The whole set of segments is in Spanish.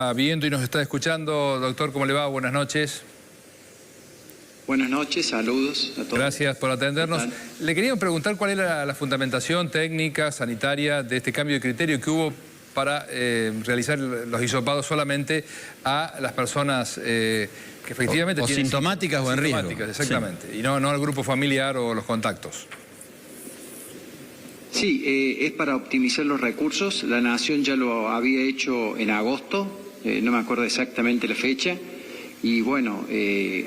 Viendo y nos está escuchando. Doctor, ¿cómo le va? Buenas noches. Buenas noches, saludos a todos. Gracias por atendernos. Le queríamos preguntar cuál era la fundamentación técnica, sanitaria, de este cambio de criterio que hubo para realizar los hisopados solamente a las personas que efectivamente tienen sintomáticas o en riesgo. Exactamente, sí. Y no al grupo familiar o los contactos. Sí, es para optimizar los recursos. La Nación ya lo había hecho en agosto, no me acuerdo exactamente la fecha. Y bueno,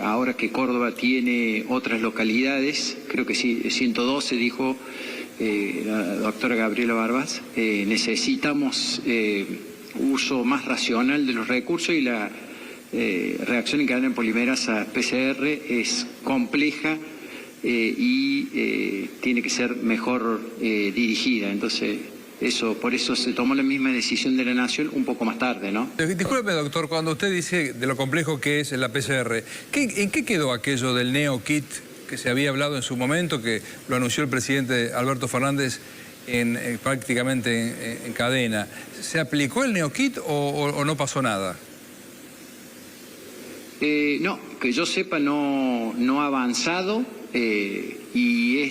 ahora que Córdoba tiene otras localidades, creo que sí, 112 dijo la doctora Gabriela Barbas, necesitamos uso más racional de los recursos y la reacción en cadena polimerasa PCR es compleja y tiene que ser mejor dirigida. Entonces, por eso se tomó la misma decisión de la Nación un poco más tarde, ¿no? Discúlpeme, doctor, cuando usted dice de lo complejo que es la PCR, ¿en qué quedó aquello del NeoKit que se había hablado en su momento, que lo anunció el presidente Alberto Fernández prácticamente en cadena? ¿Se aplicó el NeoKit o no pasó nada? No, que yo sepa no ha avanzado y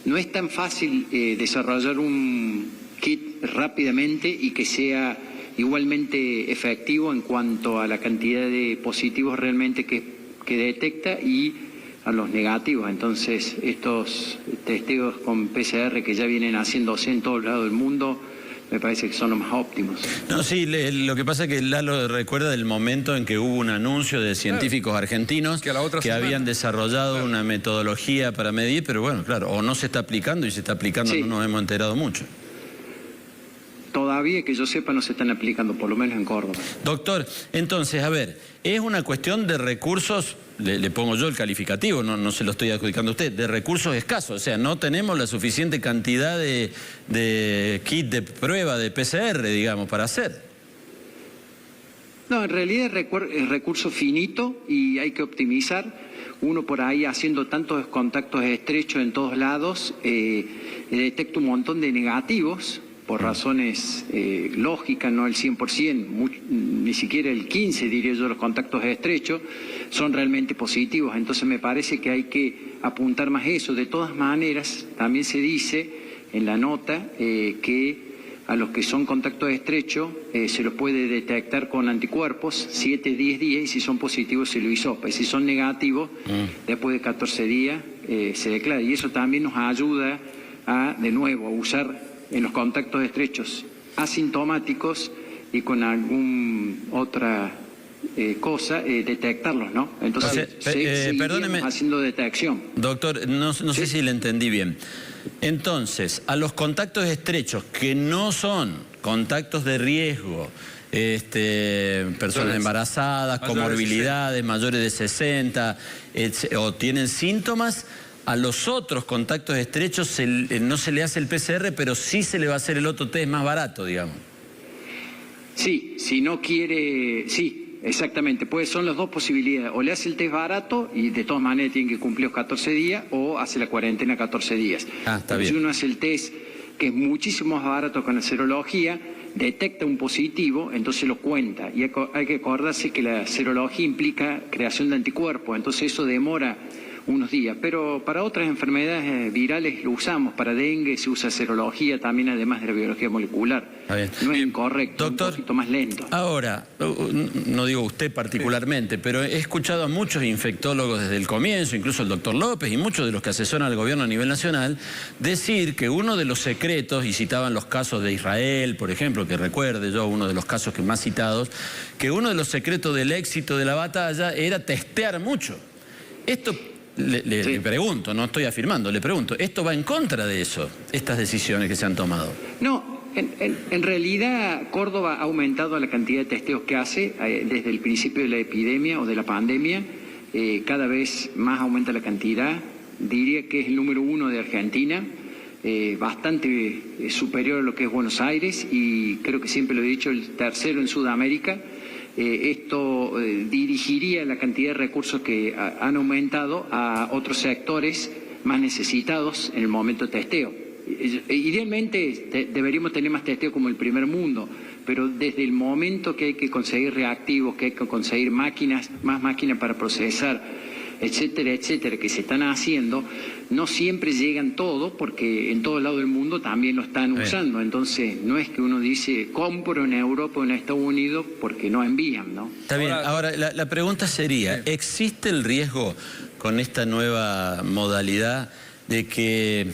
no es tan fácil desarrollar un kit rápidamente y que sea igualmente efectivo en cuanto a la cantidad de positivos realmente que detecta y a los negativos. Entonces, estos testeos con PCR que ya vienen haciéndose en todos lados del mundo, me parece que son los más óptimos. No, sí, lo que pasa es que Lalo recuerda del momento en que hubo un anuncio de científicos argentinos que habían desarrollado una metodología para medir, pero bueno, claro, o no se está aplicando y se está aplicando, sí. No nos hemos enterado mucho. Todavía que yo sepa no se están aplicando, por lo menos en Córdoba. Doctor, entonces, a ver, es una cuestión de recursos, le pongo yo el calificativo, no se lo estoy adjudicando a usted, de recursos escasos, o sea, no tenemos la suficiente cantidad de kit de prueba de PCR, digamos, para hacer. No, en realidad es recurso finito y hay que optimizar. Uno por ahí haciendo tantos contactos estrechos en todos lados, detecta un montón de negativos, por razones lógicas, no el 100%, ni siquiera el 15%, diría yo, los contactos estrechos son realmente positivos. Entonces me parece que hay que apuntar más eso. De todas maneras, también se dice en la nota que a los que son contactos estrechos se los puede detectar con anticuerpos 7, 10 días y si son positivos se lo hisopa. Y si son negativos, después de 14 días se declara. Y eso también nos ayuda de nuevo, a usar en los contactos estrechos asintomáticos y con alguna otra cosa, detectarlos, ¿no? Entonces, perdóneme, haciendo detección. Doctor, no sé si le entendí bien. Entonces, a los contactos estrechos que no son contactos de riesgo, personas embarazadas, comorbilidades, mayores de 60, o tienen síntomas, a los otros contactos estrechos no se le hace el PCR, pero sí se le va a hacer el otro test más barato, digamos. Sí, si no quiere, sí, exactamente. Pues son las dos posibilidades. O le hace el test barato y de todas maneras tiene que cumplir los 14 días, o hace la cuarentena 14 días. Está bien. Si uno hace el test, que es muchísimo más barato con la serología, detecta un positivo, entonces lo cuenta. Y hay que acordarse que la serología implica creación de anticuerpos, entonces eso demora unos días, pero para otras enfermedades virales lo usamos. Para dengue se usa serología también, además de la biología molecular. No es incorrecto, doctor, un poquito más lento. Ahora, no digo usted particularmente, pero he escuchado a muchos infectólogos desde el comienzo, incluso el doctor López y muchos de los que asesoran al gobierno a nivel nacional, decir que uno de los secretos, y citaban los casos de Israel, por ejemplo, que recuerde yo uno de los casos que más citados, que uno de los secretos del éxito de la batalla era testear mucho. Esto... Le pregunto, no estoy afirmando, le pregunto, ¿esto va en contra de eso, estas decisiones que se han tomado? No, en realidad Córdoba ha aumentado la cantidad de testeos que hace desde el principio de la epidemia o de la pandemia, cada vez más aumenta la cantidad, diría que es el número 1 de Argentina, bastante superior a lo que es Buenos Aires y creo que siempre lo he dicho, el tercero en Sudamérica. Esto dirigiría la cantidad de recursos que han aumentado a otros sectores más necesitados en el momento de testeo. Idealmente deberíamos tener más testeo como el primer mundo, pero desde el momento que hay que conseguir reactivos, que hay que conseguir máquinas, más máquinas para procesar, etcétera, etcétera, que se están haciendo, no siempre llegan todos, porque en todo lado del mundo también lo están usando. Entonces, no es que uno dice, compro en Europa o en Estados Unidos, porque no envían, ¿no? Está bien. Ahora, la pregunta sería, ¿existe el riesgo con esta nueva modalidad de que,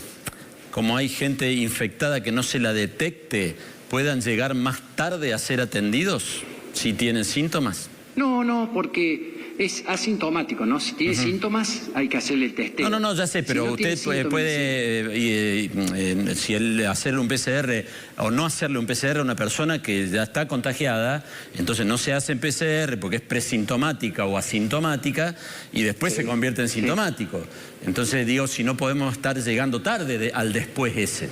como hay gente infectada que no se la detecte, puedan llegar más tarde a ser atendidos si tienen síntomas? No, porque es asintomático, ¿no? Si tiene síntomas, hay que hacerle el testeo. No, ya sé, pero si usted puede, si hacerle un PCR o no hacerle un PCR a una persona que ya está contagiada, entonces no se hace en PCR porque es presintomática o asintomática y después se convierte en sintomático. Entonces digo, si no podemos estar llegando tarde al después ese.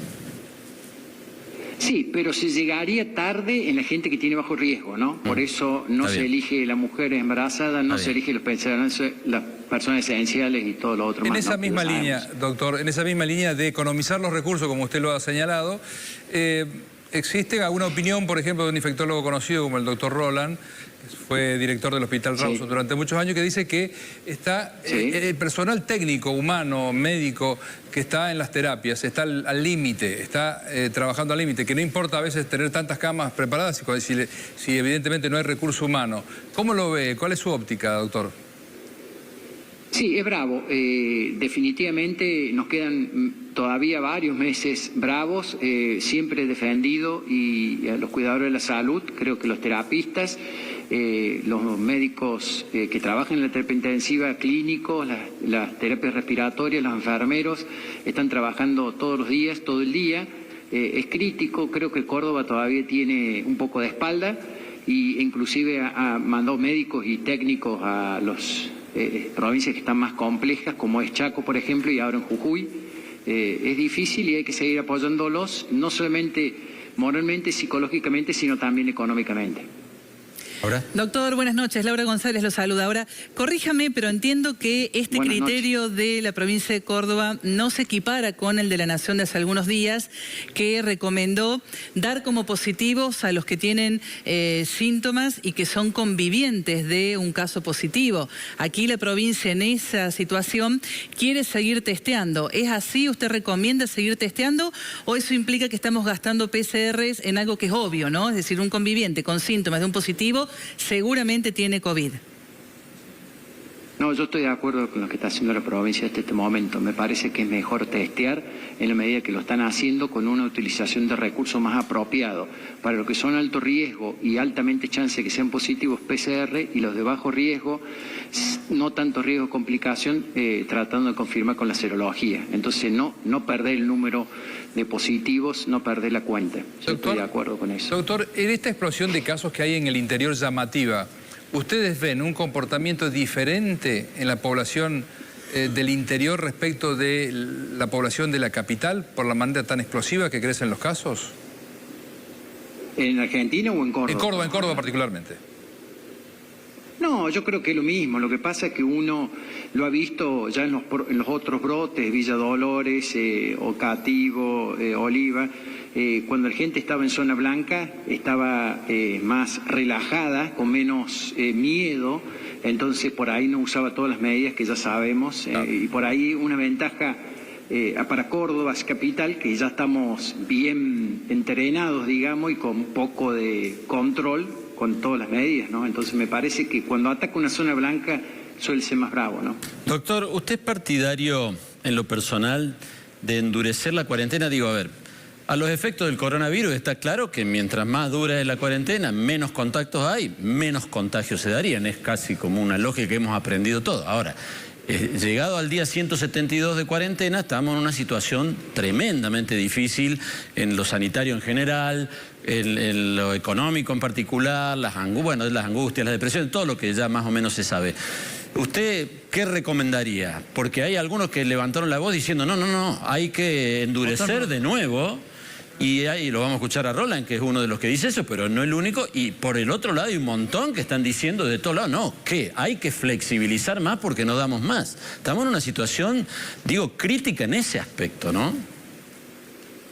Sí, pero se llegaría tarde en la gente que tiene bajo riesgo, ¿no? Por eso no se elige la mujer embarazada, no se elige las personas esenciales y todo lo otro. En esa misma línea, doctor, en esa misma línea de economizar los recursos, como usted lo ha señalado, ¿existe alguna opinión, por ejemplo, de un infectólogo conocido como el doctor Roland, que fue director del Hospital Rawson durante muchos años, que dice que está el personal técnico, humano, médico, que está en las terapias, está al límite, está trabajando al límite, que no importa a veces tener tantas camas preparadas si evidentemente no hay recurso humano? ¿Cómo lo ve? ¿Cuál es su óptica, doctor? Sí, es bravo. Definitivamente nos quedan todavía varios meses bravos. Siempre he defendido y a los cuidadores de la salud, creo que los terapistas, los médicos que trabajan en la terapia intensiva, clínicos, las terapias respiratorias, los enfermeros, están trabajando todos los días, todo el día. Es crítico, creo que Córdoba todavía tiene un poco de espalda y inclusive mandó médicos y técnicos a los provincias que están más complejas, como es Chaco, por ejemplo, y ahora en Jujuy. Es difícil y hay que seguir apoyándolos, no solamente moralmente, psicológicamente, sino también económicamente. ¿Ahora? Doctor, buenas noches. Laura González lo saluda. Ahora, corríjame, pero entiendo que este criterio de la provincia de Córdoba no se equipara con el de la Nación de hace algunos días, que recomendó dar como positivos a los que tienen síntomas y que son convivientes de un caso positivo. Aquí la provincia en esa situación quiere seguir testeando. ¿Es así? ¿Usted recomienda seguir testeando? ¿O eso implica que estamos gastando PCRs en algo que es obvio, ¿no? Es decir, un conviviente con síntomas de un positivo seguramente tiene COVID. No, yo estoy de acuerdo con lo que está haciendo la provincia hasta este momento. Me parece que es mejor testear en la medida que lo están haciendo con una utilización de recursos más apropiados. Para los que son alto riesgo y altamente chance de que sean positivos, PCR, y los de bajo riesgo, no tanto riesgo de complicación, tratando de confirmar con la serología. Entonces no perder el número de positivos, no perder la cuenta. Yo estoy de acuerdo con eso. Doctor, en esta explosión de casos que hay en el interior llamativa, ¿ustedes ven un comportamiento diferente en la población del interior respecto de la población de la capital por la manera tan explosiva que crecen los casos? ¿En Argentina o en Córdoba? En Córdoba particularmente. No, yo creo que es lo mismo. Lo que pasa es que uno lo ha visto ya en los otros brotes, Villa Dolores, Ocativo, Oliva. Cuando la gente estaba en zona blanca, estaba más relajada, con menos miedo, entonces por ahí no usaba todas las medidas que ya sabemos, y por ahí una ventaja para Córdoba, capital, que ya estamos bien entrenados, digamos, y con un poco de control con todas las medidas, ¿no? Entonces me parece que cuando ataca una zona blanca suele ser más bravo, ¿no? Doctor, ¿usted es partidario en lo personal de endurecer la cuarentena? Digo, a ver, a los efectos del coronavirus está claro que mientras más dura es la cuarentena, menos contactos hay, menos contagios se darían. Es casi como una lógica que hemos aprendido todo. Ahora, llegado al día 172 de cuarentena, estamos en una situación tremendamente difícil en lo sanitario en general, en lo económico en particular, las angustias, las depresiones, todo lo que ya más o menos se sabe. ¿Usted qué recomendaría? Porque hay algunos que levantaron la voz diciendo no, hay que endurecer de nuevo. Y ahí lo vamos a escuchar a Roland, que es uno de los que dice eso, pero no el único. Y por el otro lado hay un montón que están diciendo de todos lados, no, que hay que flexibilizar más porque no damos más. Estamos en una situación, digo, crítica en ese aspecto, ¿no?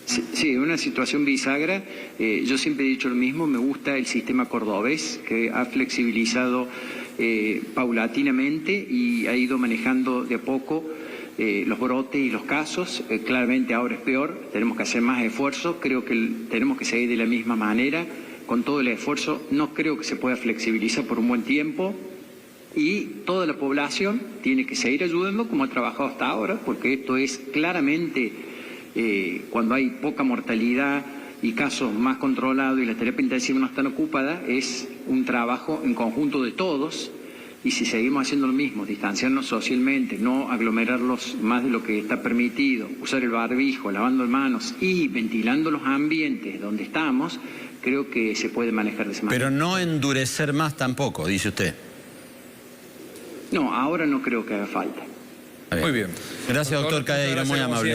Sí, una situación bisagra. Yo siempre he dicho lo mismo, me gusta el sistema cordobés, que ha flexibilizado paulatinamente y ha ido manejando de a poco los brotes y los casos. Claramente ahora es peor, tenemos que hacer más esfuerzo, creo que tenemos que seguir de la misma manera, con todo el esfuerzo. No creo que se pueda flexibilizar por un buen tiempo. Y toda la población tiene que seguir ayudando como ha trabajado hasta ahora, porque esto es claramente, cuando hay poca mortalidad y casos más controlados y las terapias intensivas no están ocupadas, es un trabajo en conjunto de todos. Y si seguimos haciendo lo mismo, distanciarnos socialmente, no aglomerarlos más de lo que está permitido, usar el barbijo, lavando manos y ventilando los ambientes donde estamos, creo que se puede manejar de esa manera. Pero no endurecer más tampoco, dice usted. No, ahora no creo que haga falta. Muy bien. Gracias, doctor Cadeiro, muy amable.